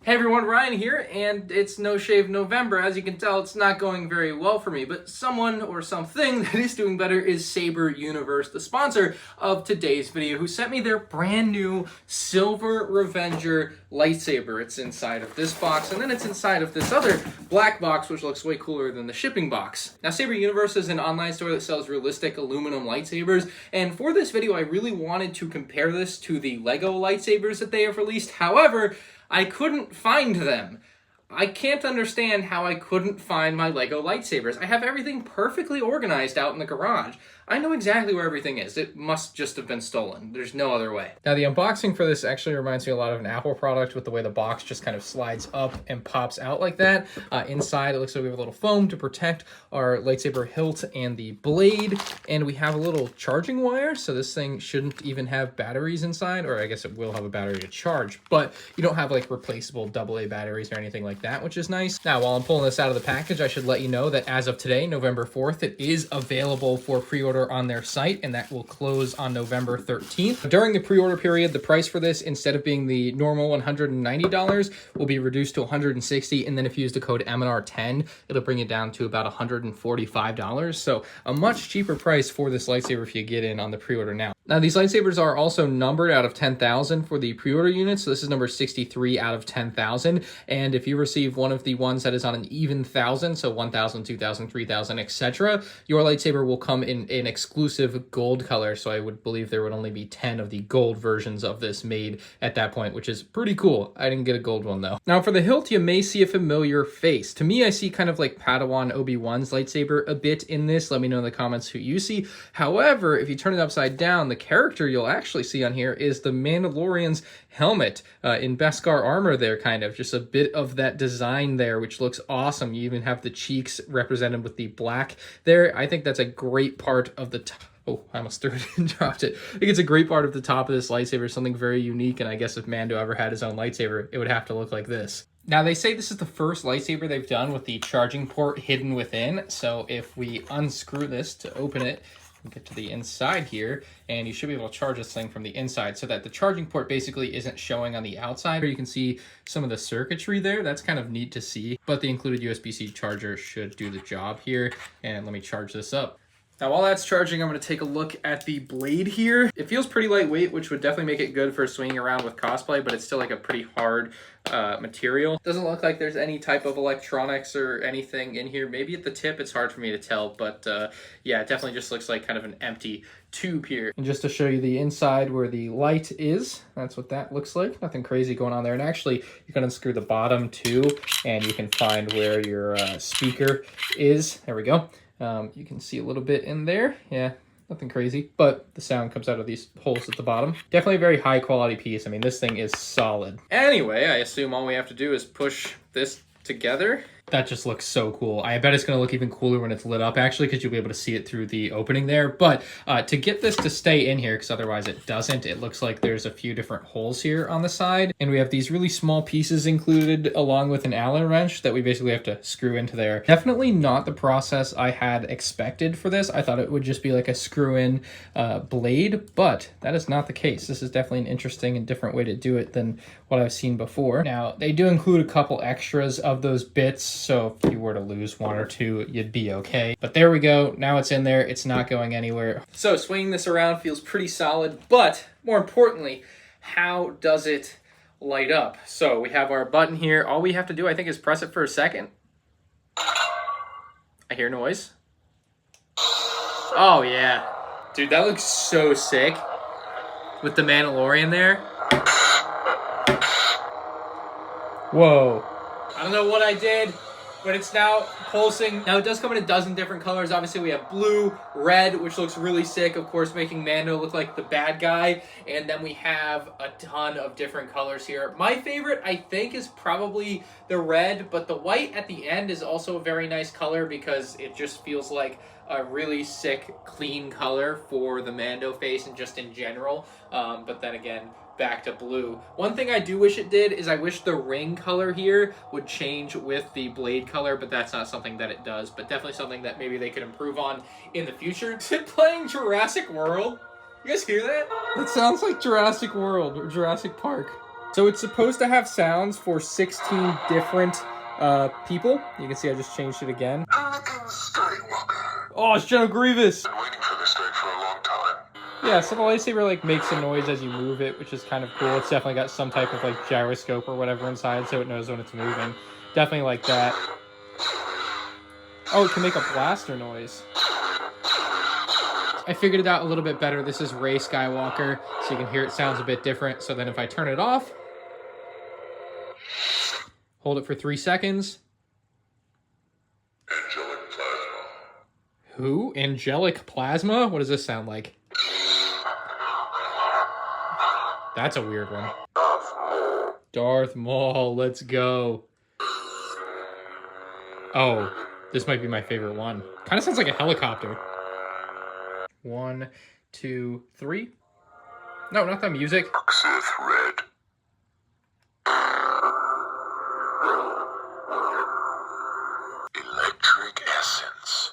Hey everyone, Ryan here, and it's No Shave November. As you can tell, it's not going very well for me, but someone or something that is doing better is Saber Universe, the sponsor of today's video, who sent me their brand new Silver Revenger Lightsaber. It's inside of this box, and then it's inside of this other black box, which looks way cooler than the shipping box. Now, Saber Universe is an online store that sells realistic aluminum lightsabers, and for this video, I really wanted to compare this to the Lego lightsabers that they have released. However, I couldn't find them. I can't understand how I couldn't find my Lego lightsabers. I have everything perfectly organized out in the garage. I know exactly where everything is. It must just have been stolen. There's no other way. Now, the unboxing for this actually reminds me a lot of an Apple product with the way the box just kind of slides up and pops out like that. Inside, it looks like we have a little foam to protect our lightsaber hilt and the blade. And we have a little charging wire, so this thing shouldn't even have batteries inside, or I guess it will have a battery to charge, but you don't have like replaceable AA batteries or anything like that, which is nice. Now, while I'm pulling this out of the package, I should let you know that as of today, November 4th, it is available for pre-order on their site, and that will close on November 13th. During the pre-order period, the price for this, instead of being the normal $190, will be reduced to $160, and then if you use the code MNR10, it'll bring it down to about $145. So a much cheaper price for this lightsaber if you get in on the pre-order now. Now, these lightsabers are also numbered out of 10,000 for the pre-order units, so this is number 63 out of 10,000, and if you receive one of the ones that is on an even 1,000, so 1,000, 2,000, 3,000, etc., your lightsaber will come in an exclusive gold color, so I would believe there would only be 10 of the gold versions of this made at that point, which is pretty cool. I didn't get a gold one, though. Now, for the hilt, you may see a familiar face. To me, I see kind of like Padawan Obi-Wan's lightsaber a bit in this. Let me know in the comments who you see. However, if you turn it upside down, the character you'll actually see on here is the Mandalorian's helmet in Beskar armor there, kind of. Just a bit of that design there, which looks awesome. You even have the cheeks represented with the black there. I think that's a great part of the top. Oh, I almost threw it and dropped it. I think it's a great part of the top of this lightsaber, something very unique, and I guess if Mando ever had his own lightsaber, it would have to look like this. Now, they say this is the first lightsaber they've done with the charging port hidden within, so if we unscrew this to open it, get to the inside here, and you should be able to charge this thing from the inside so that the charging port basically isn't showing on the outside. You can see some of the circuitry there. That's kind of neat to see, but the included USB-C charger should do the job here. And let me charge this up. Now, while that's charging, I'm going to take a look at the blade here. It feels pretty lightweight, which would definitely make it good for swinging around with cosplay, but it's still like a pretty hard material. Doesn't look like there's any type of electronics or anything in here. Maybe at the tip, it's hard for me to tell, but yeah, it definitely just looks like kind of an empty tube here. And just to show you the inside where the light is, that's what that looks like. Nothing crazy going on there. And actually, you can unscrew the bottom too, and you can find where your speaker is. There we go. You can see a little bit in there. Yeah, nothing crazy, but the sound comes out of these holes at the bottom. Definitely a very high quality piece. I mean, this thing is solid. Anyway, I assume all we have to do is push this together. That just looks so cool. I bet it's going to look even cooler when it's lit up, actually, because you'll be able to see it through the opening there. But to get this to stay in here, because otherwise it doesn't, it looks like there's a few different holes here on the side. And we have these really small pieces included along with an Allen wrench that we basically have to screw into there. Definitely not the process I had expected for this. I thought it would just be like a screw-in blade, but that is not the case. This is definitely an interesting and different way to do it than what I've seen before. Now, they do include a couple extras of those bits, so if you were to lose one or two, you'd be okay. But there we go. Now it's in there. It's not going anywhere. So swinging this around feels pretty solid, but more importantly, how does it light up? So we have our button here. All we have to do, I think, is press it for a second. I hear noise. Oh, yeah. Dude, that looks so sick with the Mandalorian there. Whoa. I don't know what I did, but it's now pulsing. Now, it does come in a dozen different colors. Obviously, we have blue, red, which looks really sick, of course, making Mando look like the bad guy. And then we have a ton of different colors here. My favorite, I think, is probably the red, but the white at the end is also a very nice color because it just feels like a really sick, clean color for the Mando face and just in general. But then again, back to blue. One thing I do wish it did is I wish the ring color here would change with the blade color, but that's not something that it does, but definitely something that maybe they could improve on in the future. Is it playing Jurassic World? You guys hear that? That sounds like Jurassic World or Jurassic Park. So it's supposed to have sounds for 16 different people. You can see I just changed it again. Oh, it's General Grievous! Been waiting for this day for a long time. Yeah, so the lightsaber like makes a noise as you move it, which is kind of cool. It's definitely got some type of like gyroscope or whatever inside, so it knows when it's moving. Definitely like that. Oh, it can make a blaster noise. I figured it out a little bit better. This is Rey Skywalker, so you can hear it sounds a bit different. So then if I turn it off, hold it for 3 seconds. Angelic plasma. Who? Angelic plasma? What does this sound like? That's a weird one. Darth Maul, let's go. Oh, this might be my favorite one. Kind of sounds like a helicopter. 1, 2, 3. No, not that music. Sith Red. Electric essence.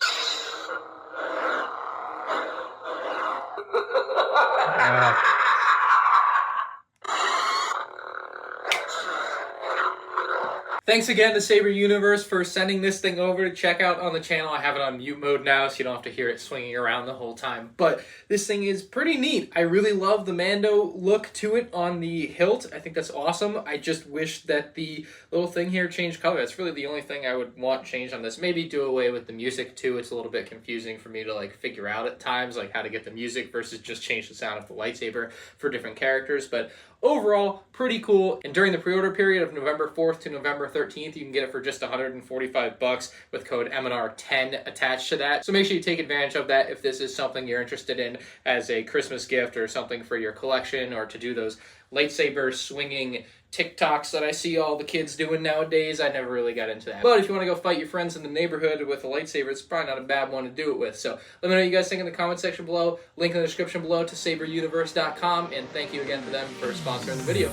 Thanks again to Saber Universe for sending this thing over to check out on the channel. I have it on mute mode now, so you don't have to hear it swinging around the whole time. But this thing is pretty neat. I really love the Mando look to it on the hilt. I think that's awesome. I just wish that the little thing here changed color. That's really the only thing I would want changed on this. Maybe do away with the music too. It's a little bit confusing for me to like figure out at times, like how to get the music versus just change the sound of the lightsaber for different characters. But overall, pretty cool. And during the pre-order period of November 4th to November 13th, you can get it for just $145 with code MNR10 attached to that. So make sure you take advantage of that if this is something you're interested in as a Christmas gift or something for your collection, or to do those lightsaber swinging TikToks that I see all the kids doing nowadays. I never really got into that. But if you want to go fight your friends in the neighborhood with a lightsaber, it's probably not a bad one to do it with. So let me know what you guys think in the comment section below. Link in the description below to saberuniverse.com, and thank you again to them for sponsoring the video.